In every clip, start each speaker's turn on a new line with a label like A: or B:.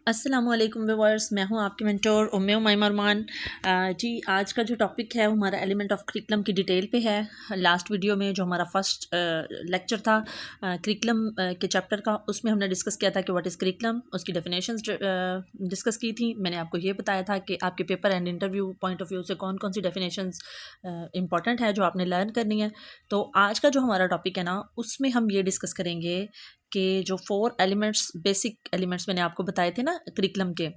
A: अस्सलामुअलैकुम व्यूअर्स, मैं हूं आपकी मेंटोर उम्मे उमैमा अरमान। जी, आज का जो टॉपिक है वो हमारा एलिमेंट ऑफ करिकुलम की डिटेल पे है। लास्ट वीडियो में जो हमारा फर्स्ट लेक्चर था करिकुलम के चैप्टर का, उसमें हमने डिस्कस किया था कि व्हाट इज़ करिकुलम, उसकी डेफिनेशंस डिस्कस की थी। मैंने आपको ये बताया था कि आपके paper and interview point of view से कौन कौन सी डेफिनेशंस इंपॉर्टेंट है जो आपने लर्न करनी है। तो आज का जो हमारा टॉपिक है ना, उसमें हम ये डिस्कस करेंगे कि जो 4 एलिमेंट्स, बेसिक एलिमेंट्स मैंने आपको बताए थे ना करिकुलम के,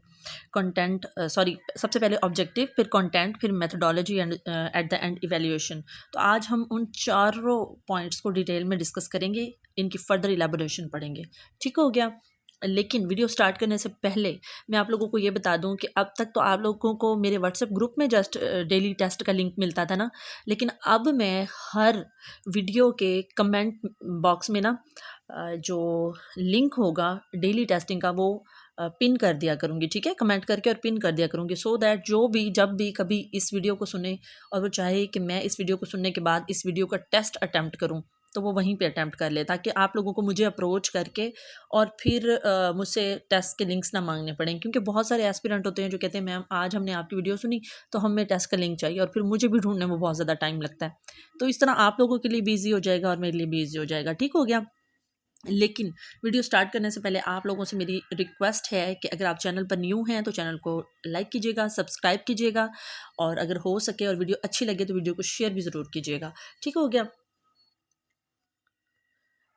A: कंटेंट, सॉरी, सबसे पहले ऑब्जेक्टिव, फिर कंटेंट, फिर methodology and at the end evaluation. तो आज हम उन चारों पॉइंट्स को डिटेल में डिस्कस करेंगे, इनकी फर्दर इलेबोरेशन पढ़ेंगे। ठीक हो गया। लेकिन वीडियो स्टार्ट करने से पहले मैं आप लोगों को ये बता दूं कि अब तक तो आप लोगों को मेरे व्हाट्सएप ग्रुप में जस्ट डेली टेस्ट का लिंक मिलता था ना, लेकिन अब मैं हर वीडियो के कमेंट बॉक्स में ना जो लिंक होगा डेली टेस्टिंग का, वो पिन कर दिया करूँगी। ठीक है, कमेंट करके और पिन कर दिया करूँगी, सो दैट जो भी जब भी कभी इस वीडियो को सुने और वो चाहे कि मैं इस वीडियो को सुनने के बाद इस वीडियो का टेस्ट अटैम्प्ट करूँ, तो वो वहीं पे अटैम्प्ट कर ले, ताकि आप लोगों को मुझे अप्रोच करके और फिर मुझसे टेस्ट के लिंक्स ना मांगने पड़ें। क्योंकि बहुत सारे एस्पिरेंट होते हैं जो कहते हैं मैम आज हमने आपकी वीडियो सुनी तो हमें टेस्ट का लिंक चाहिए, और फिर मुझे भी ढूंढने में बहुत ज़्यादा टाइम लगता है। तो इस तरह आप लोगों के लिए भी ईजी हो जाएगा और मेरे लिए भी ईजी हो जाएगा। ठीक हो गया। लेकिन वीडियो स्टार्ट करने से पहले आप लोगों से मेरी रिक्वेस्ट है कि अगर आप चैनल पर न्यू हैं तो चैनल को लाइक कीजिएगा, सब्सक्राइब कीजिएगा, और अगर हो सके और वीडियो अच्छी लगे तो वीडियो को शेयर भी ज़रूर कीजिएगा। ठीक हो गया।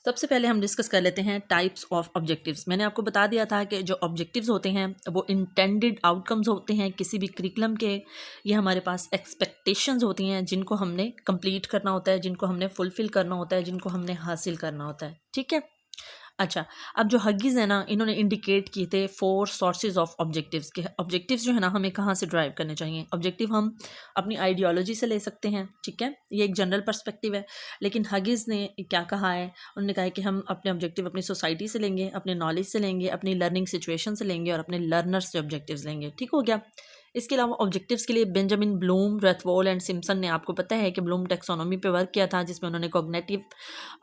A: सबसे पहले हम डिस्कस कर लेते हैं टाइप्स ऑफ ऑब्जेक्टिव्स। मैंने आपको बता दिया था कि जो ऑब्जेक्टिव्स होते हैं वो इंटेंडेड आउटकम्स होते हैं किसी भी करिकुलम के। ये हमारे पास एक्सपेक्टेशंस होती हैं जिनको हमने कंप्लीट करना होता है, जिनको हमने फुलफिल करना होता है, जिनको हमने हासिल करना होता है। ठीक है। अच्छा, अब जो हगीज़ है ना, इन्होंने इंडिकेट किए थे 4 सोर्सेज ऑफ ऑब्जेक्टिव्स के। ऑब्जेक्टिव्स जो है ना, हमें कहाँ से ड्राइव करने चाहिए। ऑब्जेक्टिव हम अपनी आइडियोलॉजी से ले सकते हैं, ठीक है, ये एक जनरल पर्सपेक्टिव है। लेकिन हगीज़ ने क्या कहा है, उन्होंने कहा है कि हम अपने ऑब्जेक्टिव अपनी सोसाइटी से लेंगे, अपने नॉलेज से लेंगे, अपनी लर्निंग सिचुएशन से लेंगे और अपने लर्नर्स से ऑब्जेक्टिव्स लेंगे। ठीक हो गया। इसके अलावा ऑब्जेक्टिव्स के लिए बेंजामिन ब्लूम, रेथवॉल एंड सिम्पसन ने, आपको पता है कि ब्लूम टेक्सोनोमी पे वर्क किया था, जिसमें उन्होंने cognitive,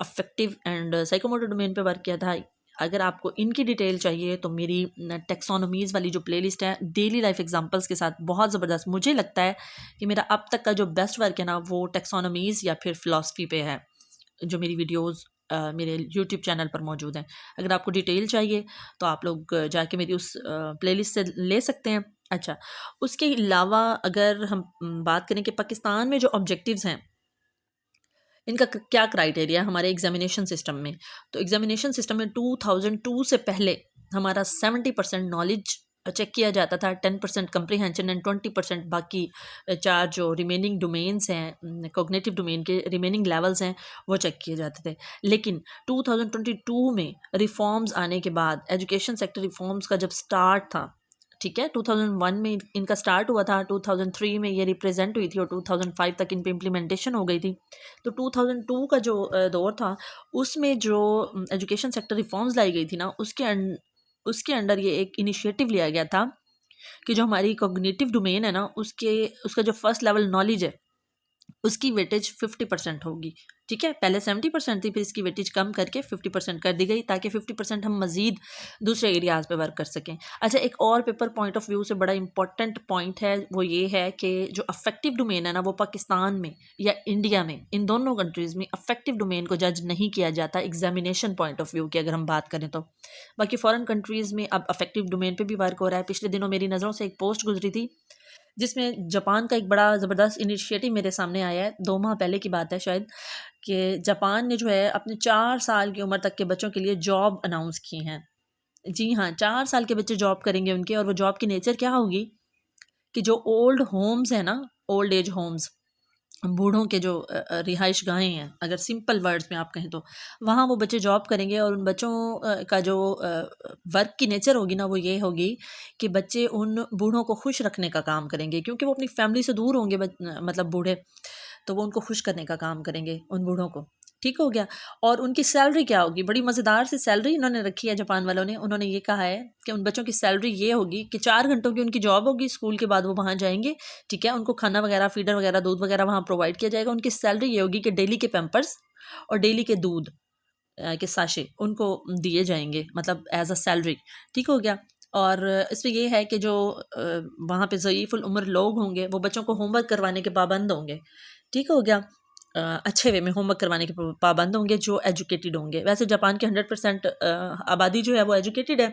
A: affective and psychomotor domain पे वर्क किया था। अगर आपको इनकी डिटेल चाहिए तो मेरी टेक्सोनोमीज़ वाली जो प्लेलिस्ट है डेली लाइफ एग्जांपल्स के साथ, बहुत ज़बरदस्त, मुझे लगता है कि मेरा अब तक का जो बेस्ट वर्क है ना वो टेक्सोनोमीज़ या फिर फ़िलासफ़ी पे है, जो मेरी वीडियोज़ मेरे यूट्यूब चैनल पर मौजूद हैं। अगर आपको डिटेल चाहिए तो आप लोग जाके मेरी उस प्लेलिस्ट से ले सकते हैं। अच्छा, उसके अलावा अगर हम बात करें कि पाकिस्तान में जो ऑब्जेक्टिव्स हैं इनका क्या क्राइटेरिया हमारे एग्जामिनेशन सिस्टम में, तो एग्जामिनेशन सिस्टम में 2002 से पहले हमारा 70% नॉलेज चेक किया जाता था, 10% कंप्रीहेंशन एंड 20% बाकी 4 जो रिमेनिंग डोमेन्स हैं, कॉग्निटिव डोमेन के रिमेनिंग लेवल्स हैं, वो चेक किए जाते थे। लेकिन 2022 में रिफॉर्म्स आने के बाद, एजुकेशन सेक्टर रिफॉर्म्स का जब स्टार्ट था, ठीक है, 2001 में इनका स्टार्ट हुआ था, 2003 में ये रिप्रेजेंट हुई थी और 2005 तक इन पे इम्प्लीमेंटेशन हो गई थी। तो 2002 का जो दौर था, उसमें जो एजुकेशन सेक्टर रिफॉर्म्स लाई गई थी ना, उसके अंडर ये एक इनिशिएटिव लिया गया था कि जो हमारी कॉग्निटिव डोमेन है ना, उसका जो फर्स्ट लेवल नॉलेज है उसकी वेटेज 50% होगी। ठीक है, पहले 70% थी, फिर इसकी वेटेज कम करके 50% कर दी गई, ताकि 50% हम मज़ीद दूसरे एरियाज़ पे वर्क कर सकें। अच्छा, एक और पेपर पॉइंट ऑफ व्यू से बड़ा इंपॉर्टेंट पॉइंट है, वो ये है कि जो अफेक्टिव डोमेन है ना, वो पाकिस्तान में या इंडिया में, इन दोनों कंट्रीज़ में अफेक्टिव डोमेन को जज नहीं किया जाता एग्जामिनेशन पॉइंट ऑफ व्यू की अगर हम बात करें तो। बाकी फ़ॉरेन कंट्रीज़ में अब अफेक्टिव डोमेन पर भी वर्क हो रहा है। पिछले दिनों मेरी नज़रों से एक पोस्ट गुजरी थी जिसमें जापान का एक बड़ा ज़बरदस्त इनिशिएटिव मेरे सामने आया है, 2 माह पहले की बात है शायद, कि जापान ने जो है अपने 4 साल की उम्र तक के बच्चों के लिए जॉब अनाउंस की हैं। जी हाँ, 4 साल के बच्चे जॉब करेंगे उनके, और वो जॉब की नेचर क्या होगी कि जो ओल्ड होम्स हैं ना, ओल्ड एज होम्स, बूढ़ों के जो रिहाइश गाहें हैं, अगर सिंपल वर्ड्स में आप कहें तो, वहाँ वो बच्चे जॉब करेंगे, और उन बच्चों का जो वर्क की नेचर होगी ना, वो ये होगी कि बच्चे उन बूढ़ों को खुश रखने का काम करेंगे, क्योंकि वो अपनी फैमिली से दूर होंगे, मतलब बूढ़े, तो वो उनको खुश करने का काम करेंगे उन बूढ़ों को। ठीक हो गया। और उनकी सैलरी क्या होगी, बड़ी मज़ेदार सी सैलरी इन्होंने रखी है जापान वालों ने। उन्होंने ये कहा है कि उन बच्चों की सैलरी ये होगी कि 4 घंटों की उनकी जॉब होगी, स्कूल के बाद वो वहाँ जाएंगे, ठीक है, उनको खाना वगैरह, फीडर वगैरह, दूध वगैरह वहाँ प्रोवाइड किया जाएगा। उनकी सैलरी ये होगी कि डेली के पैम्पर्स और डेली के दूध के साशे उनको दिए जाएंगे, मतलब एज अ सैलरी। ठीक हो गया। और इसमें ये है कि जो वहाँ पे ज़ईफ़ुल उम्र लोग होंगे वो बच्चों को होमवर्क करवाने के पाबंद होंगे। ठीक हो गया। अच्छे वे में होमवर्क करवाने के पाबंद होंगे जो एजुकेटेड होंगे। वैसे जापान की 100% आबादी जो है वो एजुकेटेड है,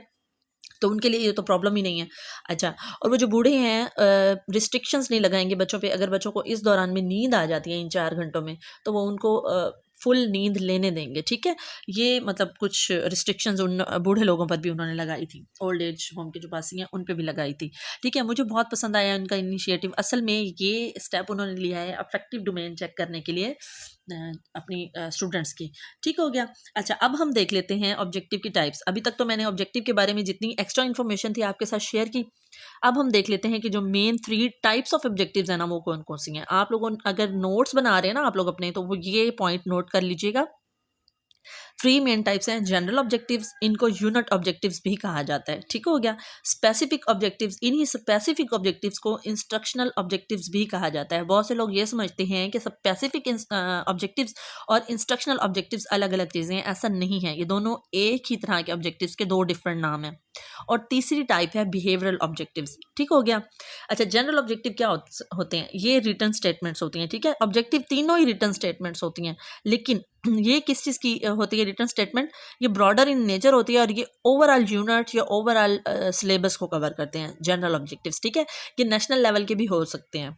A: तो उनके लिए ये तो प्रॉब्लम ही नहीं है। अच्छा, और वो जो बूढ़े हैं रिस्ट्रिक्शंस नहीं लगाएँगे बच्चों पे। अगर बच्चों को इस दौरान में नींद आ जाती है इन 4 घंटों में, तो वो उनको फुल नींद लेने देंगे, ठीक है? ये मतलब कुछ रिस्ट्रिक्शंस उन बूढ़े लोगों पर भी उन्होंने लगाई थी। ओल्ड एज होम के जो पासी हैं, उन पे भी लगाई थी, ठीक है? मुझे बहुत पसंद आया उनका इनिशिएटिव। असल में ये स्टेप उन्होंने लिया है अफेक्टिव डोमेन चेक करने के लिए अपनी स्टूडेंट्स की। ठीक हो गया? अच्छा, अब हम देख लेते हैं ऑब्जेक्टिव की टाइप्स। अभी तक तो मैंने ऑब्जेक्टिव के बारे में जितनी एक्स्ट्रा इन्फॉर्मेशन थी आपके साथ शेयर की। अब हम देख लेते हैं कि जो मेन 3 टाइप्स ऑफ ऑब्जेक्टिव्स हैं ना, वो कौन-कौन सी हैं। आप लोगों अगर नोट्स बना रहे हैं ना आप लोग अपने, तो वो ये पॉइंट नोट कर लीजिएगा। 3 मेन टाइप्स हैं। जनरल ऑब्जेक्टिव्स, इनको यूनिट ऑब्जेक्टिव्स भी कहा जाता है। ठीक हो गया? स्पेसिफिक ऑब्जेक्टिव्स, इन्हीं स्पेसिफिक ऑब्जेक्टिव्स को इंस्ट्रक्शनल ऑब्जेक्टिव्स भी कहा जाता है। बहुत से लोग ये समझते हैं कि स्पेसिफिक ऑब्जेक्टिव्स और इंस्ट्रक्शनल ऑब्जेक्टिव्स अलग-अलग चीज़ें हैं। ऐसा नहीं है। ये दोनों एक ही तरह के ऑब्जेक्टिव्स के 2 डिफरेंट नाम हैं। और तीसरी टाइप है बिहेवियरल ऑब्जेक्टिव्स। ठीक हो गया? अच्छा, जनरल ऑब्जेक्टिव क्या होते हैं? ये रिटन स्टेटमेंट्स होती हैं। ठीक है? ऑब्जेक्टिव तीनों ही रिटन स्टेटमेंट्स होती हैं, लेकिन ये किस चीज़ की होती है रिटन स्टेटमेंट? ये ब्रॉडर इन नेचर होती है और ये ओवरऑल यूनिट या ओवरऑल सिलेबस को कवर करते हैं, जनरल ऑब्जेक्टिव्स। ठीक है? ये नेशनल लेवल के भी हो सकते हैं।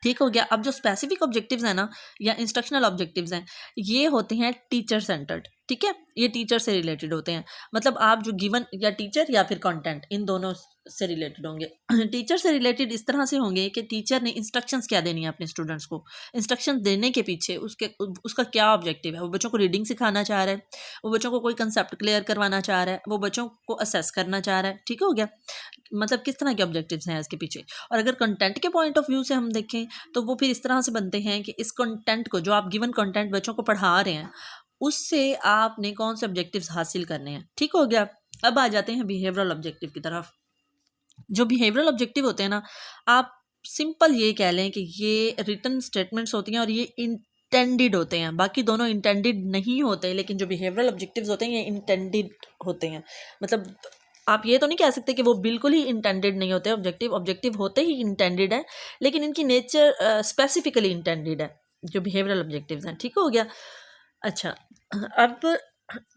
A: ठीक हो गया? अब जो स्पेसिफिक ऑब्जेक्टिव्स हैं ना, या इंस्ट्रक्शनल ऑब्जेक्टिव्स हैं, ये होते हैं टीचर सेंटर्ड। ठीक है? ये टीचर से रिलेटेड होते हैं। मतलब आप जो गिवन या टीचर या फिर कंटेंट, इन दोनों से रिलेटेड होंगे। टीचर से रिलेटेड इस तरह से होंगे कि टीचर ने इंस्ट्रक्शंस क्या देनी है अपने स्टूडेंट्स को। इंस्ट्रक्शंस देने के पीछे उसका क्या ऑब्जेक्टिव है? वो बच्चों को रीडिंग सिखाना चाह रहा है, वो बच्चों को कोई कंसेप्ट क्लियर करवाना चाह रहा है, वो बच्चों को असेस करना चाह रहा है। ठीक हो गया? मतलब किस तरह के ऑब्जेक्टिव्स हैं इसके पीछे। और अगर कंटेंट के पॉइंट ऑफ व्यू से हम देखें, तो वो फिर इस तरह से बनते हैं कि इस कंटेंट को, जो आप गिवन कंटेंट बच्चों को पढ़ा रहे हैं, उससे आपने कौन से ऑब्जेक्टिव्स हासिल करने हैं। ठीक हो गया? अब आ जाते हैं बिहेवियरल ऑब्जेक्टिव की तरफ। जो बिहेवियरल ऑब्जेक्टिव होते हैं ना, आप सिंपल ये कह लें कि ये रिटन स्टेटमेंट्स होती हैं और ये इंटेंडेड होते हैं। बाकी दोनों इंटेंडेड नहीं होते, लेकिन जो बिहेवियरल ऑब्जेक्टिव्स होते हैं ये इंटेंडेड होते हैं। मतलब आप ये तो नहीं कह सकते कि वो बिल्कुल ही इंटेंडेड नहीं होते। ऑब्जेक्टिव ऑब्जेक्टिव होते ही इंटेंडेड है, लेकिन इनकी नेचर स्पेसिफिकली इंटेंडेड है, जो बिहेवियरल ऑब्जेक्टिव्स हैं। ठीक हो गया? अच्छा, अब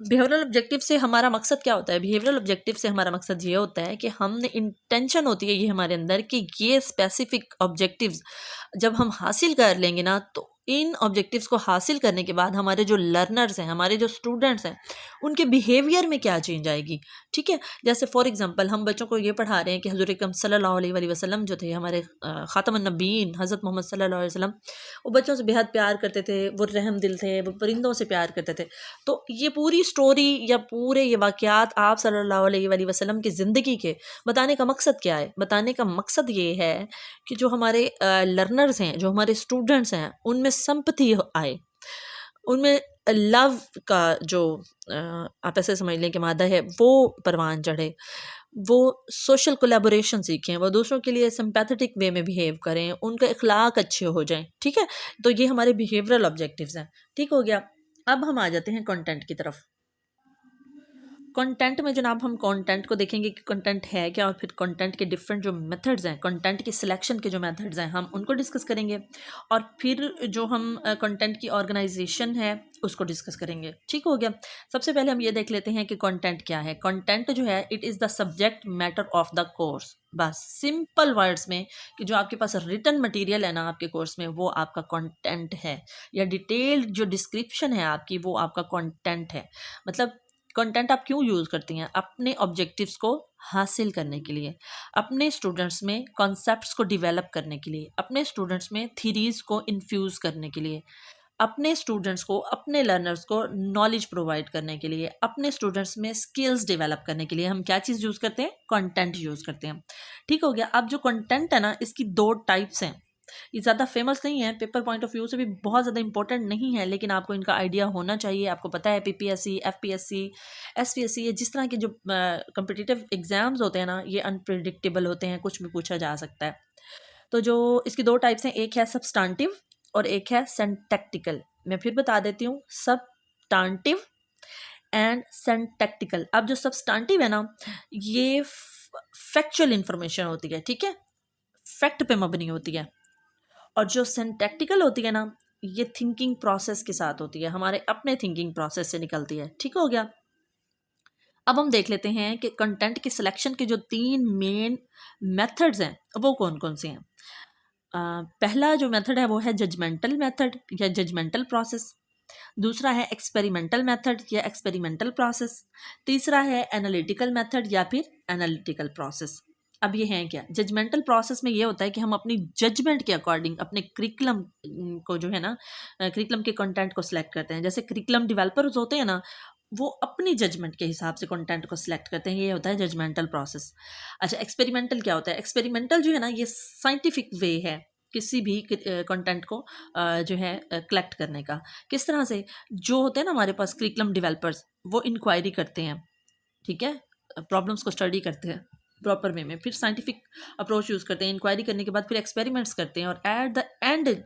A: बिहेवियरल ऑब्जेक्टिव से हमारा मकसद क्या होता है? बिहेवियरल ऑब्जेक्टिव से हमारा मकसद ये होता है कि हमने इंटेंशन होती है ये हमारे अंदर कि ये स्पेसिफिक ऑब्जेक्टिव्स जब हम हासिल कर लेंगे ना, तो इन ऑब्जेक्टिव्स को हासिल करने के बाद हमारे जो लर्नर्स हैं, हमारे जो स्टूडेंट्स हैं, उनके बिहेवियर में क्या चेंज आएगी। ठीक है? जैसे फॉर एग्जांपल हम बच्चों को ये पढ़ा रहे हैं कि हज़रत अकरम सल्लल्लाहु अलैहि वसल्लम जो थे, हमारे ख़ातमुन नबीय्यीन हज़रत मोहम्मद सल्लल्लाहु अलैहि वसल्लम, वो बच्चों से बेहद प्यार करते थे, वो रहम दिल थे, वो परिंदों से प्यार करते थे। तो ये पूरी स्टोरी या पूरे ये वाक़यात आप सल्लल्लाहु अलैहि वसल्लम की ज़िंदगी के बताने का मकसद क्या है? बताने का मकसद ये है कि जो हमारे लर्नर्स हैं, जो हमारे स्टूडेंट्स हैं, उनमें सिंपैथी आए, उनमें लव का जो आप ऐसे समझ लें कि मादा है, वो परवान चढ़े, वो सोशल कोलैबोरेशन सीखें, वो दूसरों के लिए सिंपैथेटिक वे में बिहेव करें, उनके अखलाक अच्छे हो जाएँ। ठीक है? तो ये हमारे बिहेवियरल ऑब्जेक्टिव्स हैं। ठीक हो गया? अब हम आ जाते हैं कंटेंट की तरफ। कंटेंट में जनाब हम कंटेंट को देखेंगे कि कंटेंट है क्या, और फिर कंटेंट के डिफरेंट जो मेथड्स हैं, कंटेंट की सिलेक्शन के जो मेथड्स हैं, हम उनको डिस्कस करेंगे। और फिर जो हम कंटेंट की ऑर्गेनाइजेशन है उसको डिस्कस करेंगे। ठीक हो गया? सबसे पहले हम ये देख लेते हैं कि कंटेंट क्या है। कंटेंट जो है, it is the subject matter of the course. बस सिंपल वर्ड्स में कि जो आपके पास रिटन मटेरियल है ना आपके कोर्स में, वो आपका कंटेंट है, या डिटेल्ड जो डिस्क्रिप्शन है आपकी, वो आपका कंटेंट है। मतलब कंटेंट आप क्यों यूज़ करती हैं? अपने ऑब्जेक्टिव्स को हासिल करने के लिए, अपने स्टूडेंट्स में कॉन्सेप्ट्स को डेवलप करने के लिए, अपने स्टूडेंट्स में थीरीज़ को इन्फ्यूज़ करने के लिए, अपने स्टूडेंट्स को, अपने लर्नर्स को नॉलेज प्रोवाइड करने के लिए, अपने स्टूडेंट्स में स्किल्स डेवलप करने के लिए हम क्या चीज़ यूज़ करते हैं? कंटेंट यूज़ करते हैं। ठीक हो गया? अब जो कंटेंट है ना, इसकी 2 टाइप्स हैं। ये ज़्यादा फेमस नहीं है, पेपर पॉइंट ऑफ व्यू से भी बहुत ज़्यादा इंपॉर्टेंट नहीं है, लेकिन आपको इनका आइडिया होना चाहिए। आपको पता है पीपीएससी, एफपीएससी, एसपीएससी, ये जिस तरह के जो कॉम्पिटिटिव एग्जाम्स होते हैं ना, ये अनप्रिडिक्टेबल होते हैं, कुछ भी पूछा जा सकता है। तो जो इसकी 2 टाइप्स हैं, एक है सब्सटेंटिव और एक है सिंटैक्टिकल। मैं फिर बता देती हूँ, सब्सटेंटिव एंड सिंटैक्टिकल। अब जो सब्सटेंटिव है ना, ये फैक्चुअल इंफॉर्मेशन होती है, ठीक है, फैक्ट पे मबनी होती है। और जो सिंटैक्टिकल होती है ना, ये थिंकिंग प्रोसेस के साथ होती है, हमारे अपने थिंकिंग प्रोसेस से निकलती है, ठीक हो गया। अब हम देख लेते हैं कि कंटेंट की सिलेक्शन के जो 3 मेन मेथड्स हैं वो कौन कौन से हैं। पहला जो मेथड है वो है जजमेंटल मेथड या जजमेंटल प्रोसेस। दूसरा है एक्सपेरिमेंटल मेथड या एक्सपेरिमेंटल प्रोसेस। तीसरा है एनालिटिकल मेथड या फिर एनालिटिकल प्रोसेस। अब ये हैं क्या, जजमेंटल प्रोसेस में ये होता है कि हम अपनी जजमेंट के अकॉर्डिंग अपने करिकुलम को जो है ना, करिकुलम के कंटेंट को सिलेक्ट करते हैं। जैसे करिकुलम डेवलपर्स होते हैं ना, वो अपनी जजमेंट के हिसाब से कंटेंट को सिलेक्ट करते हैं, ये होता है जजमेंटल प्रोसेस। अच्छा, एक्सपेरिमेंटल क्या होता है? एक्सपेरिमेंटल जो है ना, ये साइंटिफिक वे है किसी भी कंटेंट को जो है कलेक्ट करने का। किस तरह से? जो होते हैं ना हमारे पास करिकुलम डेवलपर्स, वो इंक्वायरी करते हैं, ठीक है, प्रॉब्लम्स को स्टडी करते हैं प्रॉपर वे में, फिर साइंटिफिक अप्रोच यूज़ करते हैं, इंक्वायरी करने के बाद फिर एक्सपेरिमेंट्स करते हैं, और एट द एंड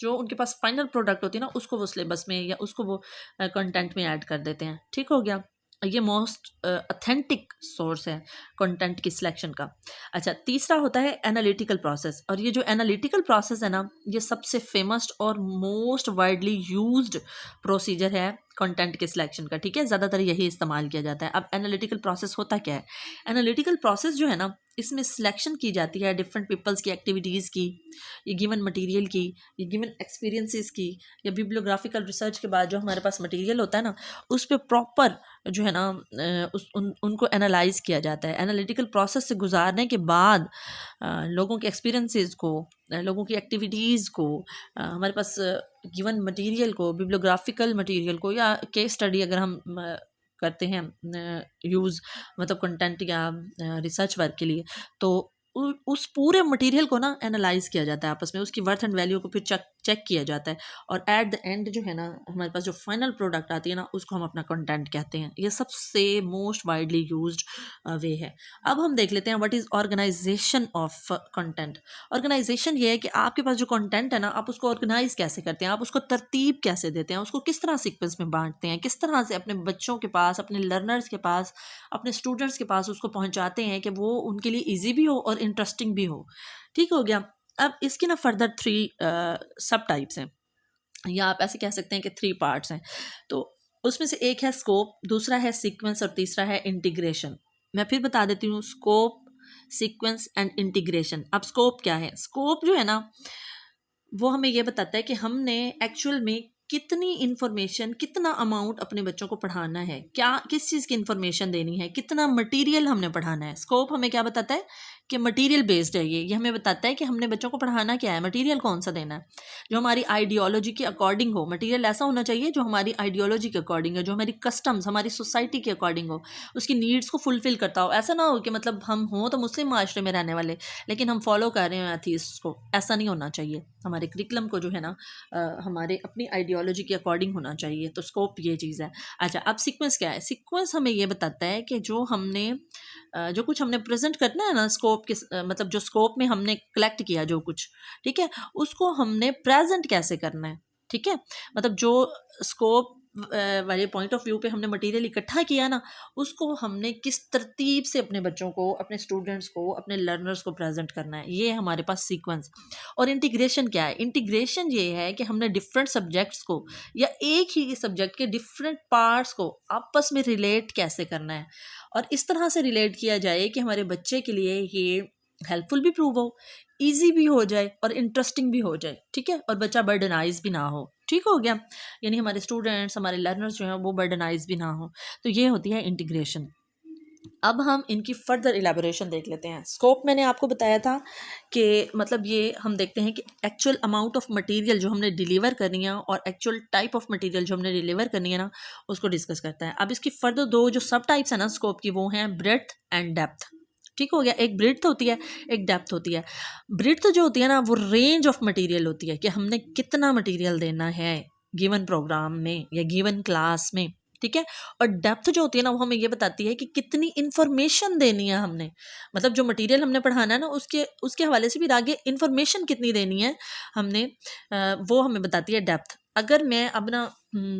A: जो उनके पास फाइनल प्रोडक्ट होती है ना, उसको वो सिलेबस में या उसको वो कंटेंट में ऐड कर देते हैं, ठीक हो गया। ये मोस्ट ऑथेंटिक सोर्स है कंटेंट की सिलेक्शन का। अच्छा, तीसरा होता है एनालिटिकल प्रोसेस, और ये जो एनालिटिकल प्रोसेस है ना, ये सबसे फेमस और मोस्ट वाइडली यूज्ड प्रोसीजर है कंटेंट के सिलेक्शन का, ठीक है, ज़्यादातर यही इस्तेमाल किया जाता है। अब एनालिटिकल प्रोसेस होता क्या है? एनालिटिकल प्रोसेस जो है ना, इसमें सिलेक्शन की जाती है डिफरेंट पीपल्स की एक्टिविटीज़ की, ये गिवन मटेरियल की, ये गिवन एक्सपीरियंसेस की, या बिब्लियोग्राफिकल रिसर्च के बाद जो हमारे पास मटेरियल होता है ना, उस पर प्रॉपर जो है ना उनको एनालाइज किया जाता है। एनालिटिकल प्रोसेस से गुजारने के बाद लोगों के एक्सपीरियंसेस को, लोगों की एक्टिविटीज़ को, हमारे पास गिवन मटेरियल को, बिब्लियोग्राफिकल मटेरियल को, या केस स्टडी अगर हम करते हैं यूज़, मतलब कंटेंट या रिसर्च वर्क के लिए, तो उस पूरे मटेरियल को ना एनालाइज किया जाता है आपस में, उसकी वर्थ एंड वैल्यू को फिर चेक किया जाता है, और एट द एंड जो है ना हमारे पास जो फाइनल प्रोडक्ट आती है ना, उसको हम अपना कंटेंट कहते हैं। ये सबसे मोस्ट वाइडली यूज्ड वे है। अब हम देख लेते हैं what is organisation of content. Organisation ये है कि आपके पास जो कंटेंट है ना, आप उसको ऑर्गेनाइज कैसे करते हैं, आप उसको तरतीब कैसे देते हैं, उसको किस तरह सीक्वेंस में बांटते हैं, किस तरह से अपने बच्चों के पास, अपने लर्नर्स के पास, अपने स्टूडेंट्स के पास उसको पहुंचाते हैं कि वो उनके लिए ईजी भी हो और इंटरेस्टिंग भी हो, ठीक हो गया। अब इसकी ना फर्दर 3 सब टाइप्स हैं, या आप ऐसे कह सकते हैं कि 3 पार्ट्स हैं। तो उसमें से एक है स्कोप, दूसरा है सीक्वेंस, और तीसरा है इंटीग्रेशन। मैं फिर बता देती हूँ, स्कोप, सीक्वेंस एंड इंटीग्रेशन। अब स्कोप क्या है? स्कोप जो है ना, वो हमें ये बताता है कि हमने एक्चुअल में कितनी इन्फॉर्मेशन, कितना अमाउंट अपने बच्चों को पढ़ाना है, क्या किस चीज़ की इन्फॉर्मेशन देनी है, कितना मटेरियल हमने पढ़ाना है। स्कोप हमें क्या बताता है कि मटेरियल बेस्ड है, ये हमें बताता है कि हमने बच्चों को पढ़ाना क्या है, मटेरियल कौन सा देना है, जो हमारी आइडियोलॉजी के अकॉर्डिंग हो। मटेरियल ऐसा होना चाहिए जो हमारी आइडियोलॉजी के अकॉर्डिंग है, जो हमारी कस्टम्स, हमारी सोसाइटी के अकॉर्डिंग हो, उसकी नीड्स को फुलफिल करता हो। ऐसा ना हो कि मतलब हम हों तो मुस्लिम माशरे में रहने वाले, लेकिन हम फॉलो कर रहे हैं एथीस्ट को, ऐसा नहीं होना चाहिए। हमारे करिकुलम को जो है ना हमारे अपनी आइडियोलॉजी के अकॉर्डिंग होना चाहिए। तो स्कोप ये चीज़ है। अच्छा, अब सीक्वेंस क्या है? सीक्वेंस हमें ये बताता है कि जो हमने जो कुछ हमने प्रेजेंट करना है ना, स्कोप के मतलब जो स्कोप में हमने कलेक्ट किया जो कुछ, ठीक है, उसको हमने प्रेजेंट कैसे करना है, ठीक है, मतलब जो स्कोप वाले पॉइंट ऑफ व्यू पे हमने मटेरियल इकट्ठा किया ना, उसको हमने किस तरतीब से अपने बच्चों को, अपने स्टूडेंट्स को, अपने लर्नर्स को प्रेजेंट करना है, ये हमारे पास सीक्वेंस। और इंटीग्रेशन क्या है? इंटीग्रेशन ये है कि हमने डिफरेंट सब्जेक्ट्स को या एक ही सब्जेक्ट के डिफरेंट पार्ट्स को आपस में रिलेट कैसे करना है, और इस तरह से रिलेट किया जाए कि हमारे बच्चे के लिए ये हेल्पफुल भी प्रूव हो, ईजी भी हो जाए और इंटरेस्टिंग भी हो जाए, ठीक है, और बच्चा बर्डनाइज भी ना हो, ठीक हो गया। यानी हमारे स्टूडेंट्स, हमारे लर्नर्स जो हैं वो बर्डनाइज भी ना हो। तो ये होती है इंटीग्रेशन। अब हम इनकी फर्दर इलेबोरेशन देख लेते हैं। स्कोप मैंने आपको बताया था कि मतलब ये हम देखते हैं कि एक्चुअल अमाउंट ऑफ मटेरियल जो हमने डिलीवर करनी है और एक्चुअल टाइप ऑफ मटेरियल जो हमने डिलीवर करनी है ना, उसको डिस्कस करता है। अब इसकी फर्दर 2 जो सब टाइप्स है ना स्कोप की, वो हैं ब्रेड्थ एंड डेप्थ, ठीक हो गया। एक ब्रेड्थ होती है, एक डेप्थ होती है। ब्रेड्थ जो होती है ना, वो रेंज ऑफ मटेरियल होती है कि हमने कितना मटेरियल देना है गिवन प्रोग्राम में या गिवन क्लास में, ठीक है। और डेप्थ जो होती है ना, वो हमें ये बताती है कि कितनी इन्फॉर्मेशन देनी है हमने, मतलब जो मटेरियल हमने पढ़ाना है ना, उसके हवाले से भी आगे इन्फॉर्मेशन कितनी देनी है हमने, वो हमें बताती है डेप्थ। अगर मैं अपना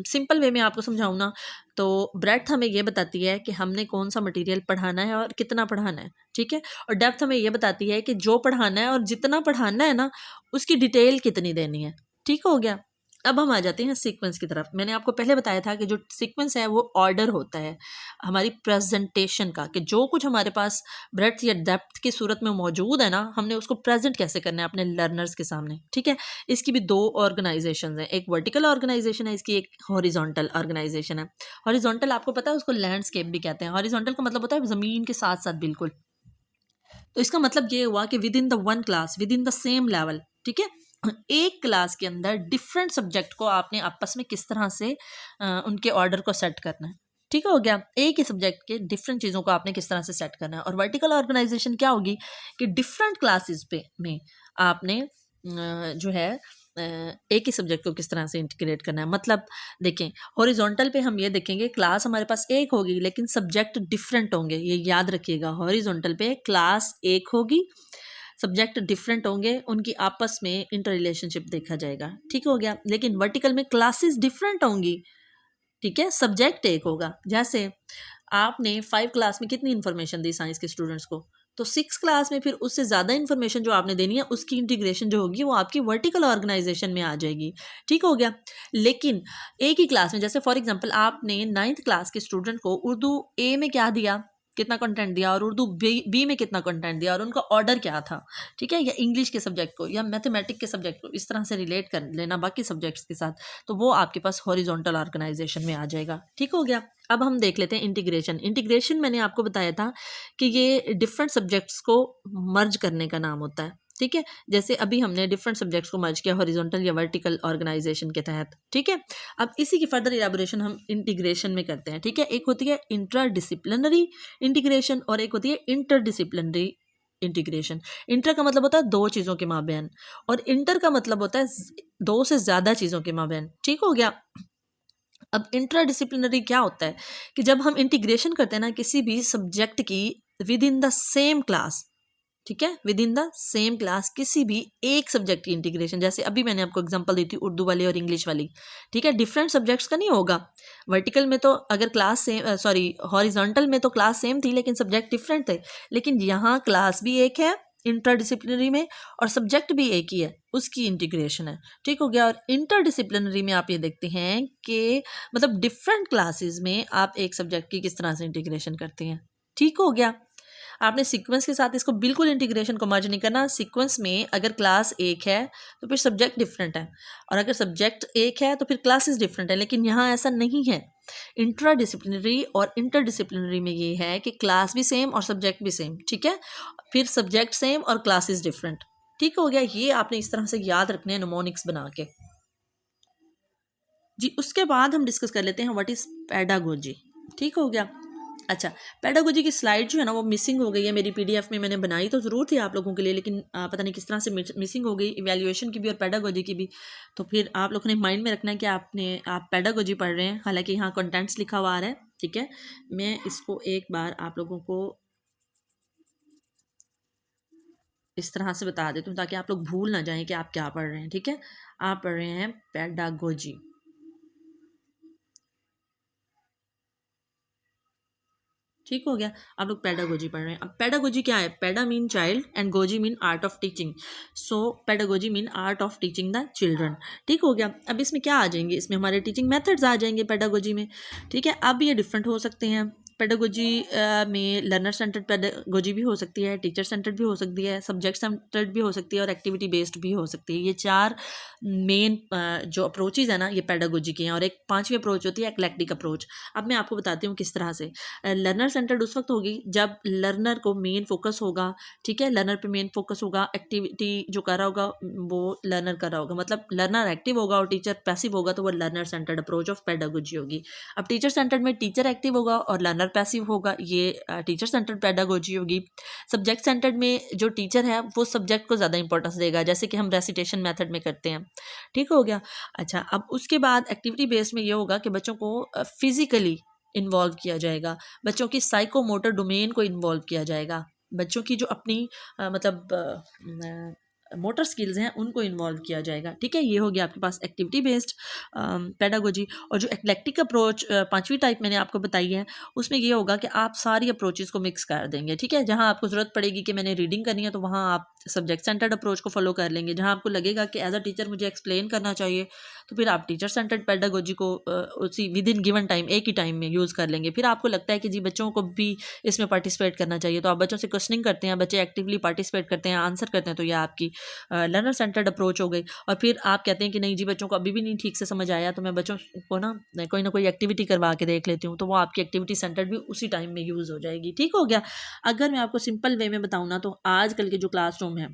A: सिंपल वे में आपको समझाऊँ ना, तो ब्रेड्थ हमें ये बताती है कि हमने कौन सा मटेरियल पढ़ाना है और कितना पढ़ाना है, ठीक है। और डेप्थ हमें ये बताती है कि जो पढ़ाना है और जितना पढ़ाना है ना, उसकी डिटेल कितनी देनी है, ठीक हो गया। अब हम आ जाते हैं सीक्वेंस की तरफ। मैंने आपको पहले बताया था कि जो सीक्वेंस है वो ऑर्डर होता है हमारी प्रेजेंटेशन का, कि जो कुछ हमारे पास ब्रेड्थ या डेप्थ की सूरत में मौजूद है ना, हमने उसको प्रेजेंट कैसे करना है अपने लर्नर्स के सामने, ठीक है। इसकी भी दो ऑर्गेनाइजेशन हैं, एक वर्टिकल ऑर्गेनाइजेशन है इसकी, एक हॉरिजॉन्टल ऑर्गेनाइजेशन है। हॉरिजॉन्टल आपको पता है उसको लैंडस्केप भी कहते हैं। हॉरिजॉन्टल का मतलब होता है ज़मीन के साथ साथ बिल्कुल। तो इसका मतलब ये हुआ कि with in the one class, with in the same level, ठीक है। एक क्लास के अंदर डिफरेंट सब्जेक्ट को आपने आपस में किस तरह से उनके ऑर्डर को सेट करना है, ठीक हो गया। एक ही सब्जेक्ट के डिफरेंट चीज़ों को आपने किस तरह से सेट करना है। और वर्टिकल ऑर्गेनाइजेशन क्या होगी कि डिफरेंट क्लासेस पे में आपने जो है एक ही सब्जेक्ट को किस तरह से इंटीग्रेट करना है। मतलब देखें, हॉरिजॉन्टल पे हम ये देखेंगे क्लास हमारे पास एक होगी लेकिन सब्जेक्ट डिफरेंट होंगे, ये याद रखिएगा। हॉरिजॉन्टल पे क्लास एक होगी, सब्जेक्ट डिफरेंट होंगे, उनकी आपस में इंटर रिलेशनशिप देखा जाएगा, ठीक हो गया। लेकिन वर्टिकल में क्लासेस डिफरेंट होंगी, ठीक है, सब्जेक्ट एक होगा। जैसे आपने 5 क्लास में कितनी इन्फॉर्मेशन दी साइंस के स्टूडेंट्स को, तो 6 क्लास में फिर उससे ज़्यादा इन्फॉर्मेशन जो आपने देनी है उसकी इंटीग्रेशन जो होगी वो आपकी वर्टिकल ऑर्गेनाइजेशन में आ जाएगी, ठीक हो गया। लेकिन एक ही क्लास में, जैसे फॉर एग्जांपल आपने 9th क्लास के स्टूडेंट को उर्दू ए में क्या दिया, कितना कंटेंट दिया, और उर्दू बी में कितना कंटेंट दिया, और उनका ऑर्डर क्या था, ठीक है। या इंग्लिश के सब्जेक्ट को या मैथमेटिक्स के सब्जेक्ट को इस तरह से रिलेट कर लेना बाकी सब्जेक्ट्स के साथ, तो वो आपके पास हॉरिजॉन्टल ऑर्गेनाइजेशन में आ जाएगा, ठीक हो गया। अब हम देख लेते हैं इंटीग्रेशन। इंटीग्रेशन मैंने आपको बताया था कि ये डिफरेंट सब्जेक्ट्स को मर्ज करने का नाम होता है, ठीक है। जैसे अभी हमने डिफरेंट सब्जेक्ट्स को मर्ज किया हॉरिजॉन्टल या वर्टिकल ऑर्गेनाइजेशन के तहत, ठीक है। अब इसी की फर्दर इलाबोरेशन हम इंटीग्रेशन में करते हैं, ठीक है। एक होती है इंट्रा डिसिप्लिनरी इंटीग्रेशन और एक होती है इंटर डिसिप्लिनरी इंटीग्रेशन। इंटर का मतलब होता है दो चीज़ों के माबैन, और इंटर का मतलब होता है दो से ज़्यादा चीज़ों के माबैन, ठीक हो गया। अब इंट्रा डिसिप्लिनरी क्या होता है कि जब हम इंटीग्रेशन करते हैं ना किसी भी सब्जेक्ट की with in the same class, ठीक है, with in the same class किसी भी एक सब्जेक्ट की इंटीग्रेशन, जैसे अभी मैंने आपको एग्जांपल दी थी उर्दू वाली और इंग्लिश वाली, ठीक है। डिफरेंट सब्जेक्ट्स का नहीं होगा। वर्टिकल में तो अगर क्लास सेम, सॉरी हॉरिजॉन्टल में तो क्लास सेम थी लेकिन सब्जेक्ट डिफरेंट थे, लेकिन यहाँ क्लास भी एक है इंटरडिसिप्लिनरी में और सब्जेक्ट भी एक ही है, उसकी इंटीग्रेशन है, ठीक हो गया। और इंटरडिसिप्लिनरी में आप ये देखते हैं कि मतलब डिफरेंट क्लासेस में आप एक सब्जेक्ट की किस तरह से इंटीग्रेशन करते हैं, ठीक हो गया। आपने सीक्वेंस के साथ इसको बिल्कुल इंटीग्रेशन को मर्ज नहीं करना। सीक्वेंस में अगर क्लास एक है तो फिर सब्जेक्ट डिफरेंट है, और अगर सब्जेक्ट एक है तो फिर क्लासेस डिफरेंट है, लेकिन यहाँ ऐसा नहीं है। इंट्रा डिसिप्लिनरी और इंटर डिसिप्लिनरी में ये है कि क्लास भी सेम और सब्जेक्ट भी सेम, ठीक है, फिर सब्जेक्ट सेम और क्लासेस डिफरेंट, ठीक हो गया। ये आपने इस तरह से याद रखने हैं नोमोनिक्स बना के जी। उसके बाद हम डिस्कस कर लेते हैं व्हाट इज़ पेडागोजी, ठीक हो गया। अच्छा, पेडागोजी की स्लाइड जो है ना वो मिसिंग हो गई है मेरी पीडीएफ में। मैंने बनाई तो ज़रूर थी आप लोगों के लिए, लेकिन पता नहीं किस तरह से मिसिंग हो गई, इवैल्यूएशन की भी और पेडागोजी की भी। तो फिर आप लोगों ने माइंड में रखना है कि आप पेडागोजी पढ़ रहे हैं, हालांकि यहाँ कंटेंट्स लिखा हुआ आ रहा है, ठीक है। मैं इसको एक बार आप लोगों को इस तरह से बता देती हूँ ताकि आप लोग भूल ना जाएं कि आप क्या पढ़ रहे हैं, ठीक है। आप पढ़ रहे हैं पेडागोजी, ठीक हो गया। आप लोग पेडागोजी पढ़ रहे हैं। अब पेडागोजी क्या है? Peda mean child and gogy mean art of teaching. So pedagogy mean art of teaching the children, ठीक हो गया। अब इसमें क्या आ जाएंगे? इसमें हमारे टीचिंग मेथड्स आ जाएंगे पेडागोजी में, ठीक है। अब ये डिफरेंट हो सकते हैं। पेडागोजी में लर्नर सेंटर्ड पेडागोजी भी हो सकती है, टीचर सेंटर्ड भी हो सकती है, सब्जेक्ट सेंटर्ड भी हो सकती है और एक्टिविटी बेस्ड भी हो सकती है। ये चार मेन जो अप्रोचेज है ना ये पेडागोजी के हैं। और एक पांचवी अप्रोच होती है एक्लेक्टिक अप्रोच। अब मैं आपको बताती हूँ किस तरह से। लर्नर सेंटर्ड उस वक्त होगी जब लर्नर को मेन फोकस होगा, ठीक है, लर्नर पे मेन फोकस होगा, एक्टिविटी जो कर रहा होगा वो लर्नर कर रहा होगा, मतलब लर्नर एक्टिव होगा और टीचर पैसिव होगा, तो वो learner centred approach of pedagogy होगी। अब टीचर सेंटर्ड में टीचर एक्टिव होगा और लर्नर पैसिव होगा, ये टीचर सेंटर्ड पेडागोजी होगी। सब्जेक्ट सेंटर्ड में जो टीचर है वो सब्जेक्ट को ज़्यादा इंपॉर्टेंस देगा, जैसे कि हम रेसिटेशन मेथड में करते हैं, ठीक हो गया। अच्छा, अब उसके बाद एक्टिविटी बेस्ड में ये होगा कि बच्चों को फिजिकली इन्वॉल्व किया जाएगा, बच्चों की साइकोमोटर डोमेन को इन्वॉल्व किया जाएगा, बच्चों की जो अपनी मतलब मोटर स्किल्स हैं उनको इन्वॉल्व किया जाएगा। ठीक है, ये हो गया आपके पास एक्टिविटी बेस्ड पेडागोजी। और जो एक्लेक्टिक अप्रोच 5वीं टाइप मैंने आपको बताई है, उसमें ये होगा कि आप सारी अप्रोचेस को मिक्स कर देंगे। ठीक है, जहाँ आपको ज़रूरत पड़ेगी कि मैंने रीडिंग करनी है तो वहाँ आप सब्जेक्ट सेंटर्ड अप्रोच को फॉलो कर लेंगे। जहाँ आपको लगेगा कि एज अ टीचर मुझे एक्सप्लेन करना चाहिए तो फिर आप टीचर सेंटर्ड पेडागोजी को उसी विद इन गिवन टाइम, एक ही टाइम में यूज़ कर लेंगे। फिर आपको लगता है कि जी बच्चों को भी इसमें पार्टिसिपेट करना चाहिए तो आप बच्चों से क्वेश्चनिंग करते हैं, बच्चे एक्टिवली पार्टिसिपेट करते हैं, आंसर करते हैं, तो यह आपकी लर्नर सेंटर्ड अप्रोच हो गई। और फिर आप कहते हैं कि नहीं जी बच्चों को अभी भी नहीं ठीक से समझ आया तो मैं बच्चों को ना कोई एक्टिविटी करवा के देख लेती हूँ, तो वो आपकी एक्टिविटी सेंटर्ड भी उसी टाइम में यूज़ हो जाएगी। ठीक हो गया। अगर मैं आपको सिंपल वे में बताऊँ ना तो आजकल के जो क्लासरूम है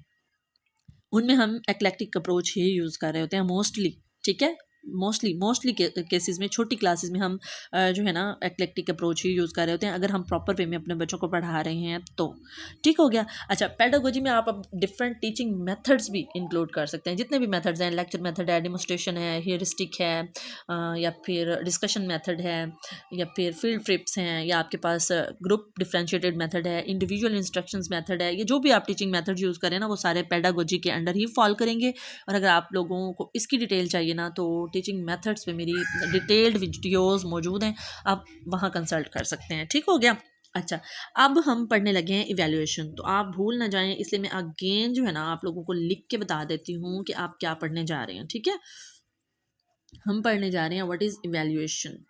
A: उनमें हम एक्लेक्टिक अप्रोच ही यूज़ कर रहे होते हैं मोस्टली। ठीक है, मोस्टली केसेस में छोटी क्लासेस में हम जो है ना एक्लेक्टिक अप्रोच ही यूज़ कर रहे होते हैं, अगर हम प्रॉपर वे में अपने बच्चों को पढ़ा रहे हैं तो। ठीक हो गया। अच्छा, पेडागोजी में आप अब डिफरेंट टीचिंग मेथड्स भी इंक्लूड कर सकते हैं, जितने भी मेथड्स हैं, लेक्चर मेथड है, डेमोस्ट्रेशन है, ह्यूरिस्टिक है, या फिर डिस्कशन मेथड है, या फिर फील्ड ट्रिप्स हैं, या आपके पास ग्रुप डिफ्रेंशिएटेड मेथड है, इंडिविजुअल इंस्ट्रक्शंस मेथड है। ये जो भी आप टीचिंग मेथड यूज़ करें ना वो सारे पेडागोजी के अंडर ही फॉल करेंगे। और अगर आप लोगों को इसकी डिटेल चाहिए ना तो टीचिंग मेथड्स पे मेरी डिटेल्ड वीडियोस मौजूद हैं, आप वहाँ कंसल्ट कर सकते हैं। ठीक हो गया। अच्छा, अब हम पढ़ने लगे हैं इवैल्यूएशन, तो आप भूल ना जाएं इसलिए मैं अगेन जो है ना आप लोगों को लिख के बता देती हूँ कि आप क्या पढ़ने जा रहे हैं। ठीक है, हम पढ़ने जा रहे हैं व्हाट इज़ इवैल्यूएशन।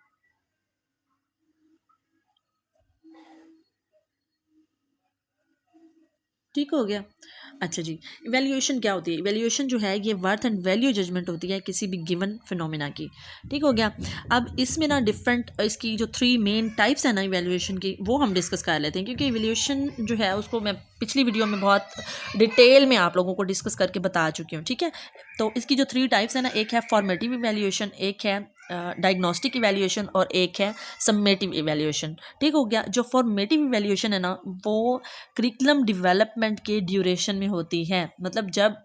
A: ठीक हो गया। अच्छा जी, इवैल्यूएशन क्या होती है? इवैल्यूएशन जो है ये वर्थ एंड वैल्यू जजमेंट होती है किसी भी गिवन फिनोमिना की। ठीक हो गया। अब इसमें ना डिफरेंट इसकी जो 3 मेन टाइप्स हैं ना इवैल्यूएशन की वो हम डिस्कस कर लेते हैं, क्योंकि इवैल्यूएशन जो है उसको मैं पिछली वीडियो में बहुत डिटेल में आप लोगों को डिस्कस करके बता चुकी हूँ। ठीक है, तो इसकी जो 3 टाइप्स है ना, एक है फॉर्मेटिव इवैल्यूएशन, एक है डायग्नोस्टिक इवैल्यूएशन और एक है सम्मेटिव इवैल्यूएशन। ठीक हो गया। जो फॉर्मेटिव इवैल्यूएशन है ना वो करिकुलम डेवलपमेंट के ड्यूरेशन में होती है। मतलब जब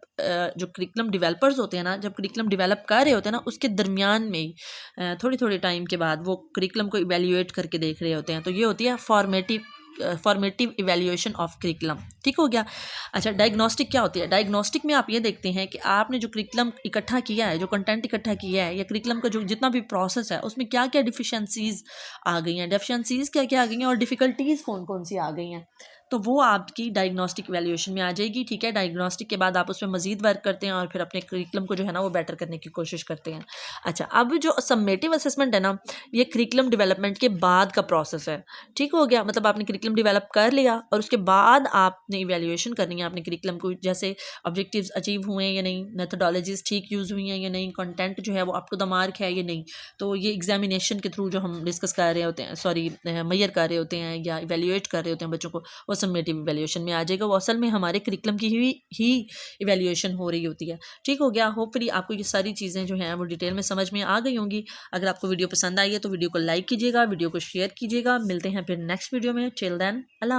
A: जो करिकुलम डेवलपर्स होते हैं ना, जब करिकुलम डेवलप कर रहे होते हैं ना उसके दरमियान में ही थोड़ी थोड़ी टाइम के बाद वो करिकुलम को इवैल्यूएट करके देख रहे होते हैं, तो ये होती है फॉर्मेटिव इवैल्यूएशन ऑफ करिकुलम। ठीक हो गया। अच्छा, डायग्नोस्टिक क्या होती है? डायग्नोस्टिक में आप ये देखते हैं कि आपने जो करिकुलम इकट्ठा किया है, जो कंटेंट इकट्ठा किया है, या करिकुलम का जो जितना भी प्रोसेस है उसमें क्या क्या डिफिशेंसीज आ गई हैं, डेफिशिएंसीज क्या क्या आ गई हैं, और डिफ़िकल्टीज़ कौन कौन सी आ गई हैं, तो वो आपकी डायग्नोस्टिक इवैल्यूएशन में आ जाएगी। ठीक है, डायग्नोस्टिक के बाद आप उसमें मजीद वर्क करते हैं और फिर अपने करिकुलम को जो है ना वो बेटर करने की कोशिश करते हैं। अच्छा, अब जो सम्मेटिव असेसमेंट है ना ये करिकुलम डेवलपमेंट के बाद का प्रोसेस है। ठीक हो गया। मतलब आपने करिकुलम डेवलप कर लिया और उसके बाद आपने इवैल्यूएशन करनी है अपने करिकुलम को, जैसे ऑब्जेक्टिव्स अचीव हुए हैं या नहीं, मेथोडोलॉजीज ठीक यूज़ हुई हैं या नहीं, कंटेंट जो है वो अप टू द मार्क है या नहीं। तो ये एग्जामिनेशन के थ्रू जो हम डिस्कस कर रहे होते हैं, सॉरी मेजर कर रहे होते हैं या इवैल्यूएट कर रहे होते हैं बच्चों को, वो सम्मेटिव इवैल्यूएशन में आ जाएगा। वो असल में हमारे करिकुलम की ही इवैल्यूएशन हो रही होती है। ठीक हो गया। होपफुली आपको ये सारी चीज़ें जो हैं वो डिटेल में समझ में आ गई होंगी। अगर आपको वीडियो पसंद आई है तो वीडियो को लाइक कीजिएगा, वीडियो को शेयर कीजिएगा। मिलते हैं फिर नेक्स्ट वीडियो में। टिल देन अल्लाह।